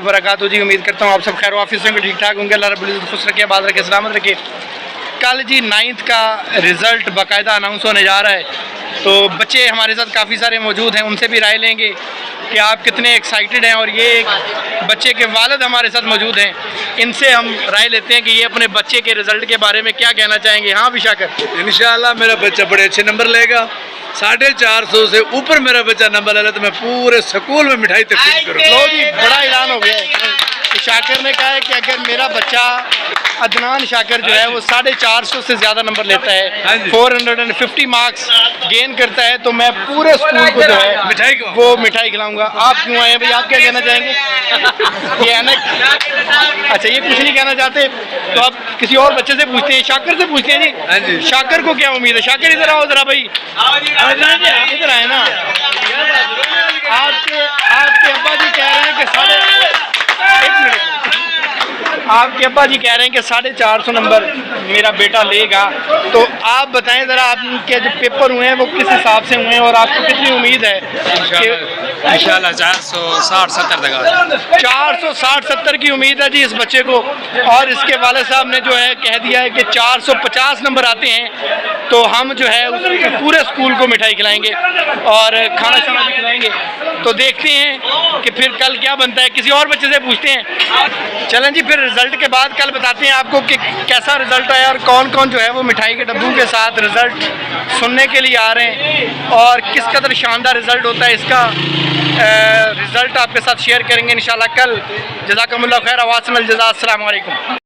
वबरकातुहू जी। उम्मीद करता हूँ आप सब खैर वाफिस होंगे, ठीक ठाक होंगे। अल्लाह रब्बुल इज़्ज़त खुश रखे, आबाद रखे, सलामत रखे। कल जी 9th का रिज़ल्ट बाकायदा अनाउंस होने जा रहा है, तो बच्चे हमारे साथ काफ़ी सारे मौजूद हैं, उनसे भी राय लेंगे कि आप कितने एक्साइटेड हैं। और ये एक बच्चे के वालिद हमारे साथ मौजूद हैं, इनसे हम राय लेते हैं कि ये अपने बच्चे के रिज़ल्ट के बारे में क्या कहना चाहेंगे। हाँ बिशाकर, इंशाअल्लाह मेरा बच्चा बड़े अच्छे नंबर लेगा। 450 से ऊपर मेरा बच्चा नंबर ले तो मैं पूरे स्कूल में मिठाई तकसीम करूँगा। लो जी, बड़ा ऐलान हो गया है। शाकिर ने कहा है कि अगर मेरा बच्चा अदनान शाकिर जो है वो 450 से ज़्यादा नंबर लेता है, 450 मार्क्स गेन करता है, तो मैं पूरे स्कूल को जो है मिठाई खिलाऊंगा। आप क्यों आए हैं भाई, आप क्या कहना चाहेंगे? ये है ना, अच्छा ये कुछ नहीं कहना चाहते तो आप किसी और बच्चे से पूछते हैं, शाकिर से पूछते हैं जी। शाकिर को क्या उम्मीद है? शाकिर इधर आओ जरा भाई, इधर आए ना। आपके अब्बा जी कह रहे हैं कि आपके अब्बा जी कह रहे हैं कि 450 नंबर मेरा बेटा लेगा, तो आप बताएं ज़रा आपके जो पेपर हुए हैं वो किस हिसाब से हुए हैं और आपको कितनी उम्मीद है? इंशाल्लाह 460-70 तक। 460-70 की उम्मीद है जी इस बच्चे को। और इसके वाले साहब ने जो है कह दिया है कि 450 नंबर आते हैं तो हम जो है उसके पूरे स्कूल को मिठाई खिलाएंगे और खाना शाना भी खिलाएंगे। तो देखते हैं कि फिर कल क्या बनता है, किसी और बच्चे से पूछते हैं। चलें जी, फिर रिज़ल्ट के बाद कल बताते हैं आपको कि कैसा रिज़ल्ट आया और कौन कौन जो है वो मिठाई के डब्बों के साथ रिज़ल्ट सुनने के लिए आ रहे हैं और किस कदर शानदार रिज़ल्ट होता है। इसका रिज़ल्ट आपके साथ शेयर करेंगे इंशाल्लाह कल। जज़ाकमुल्लाह खैर, वासनल जज़ा, अस्सलामु अलैकुम।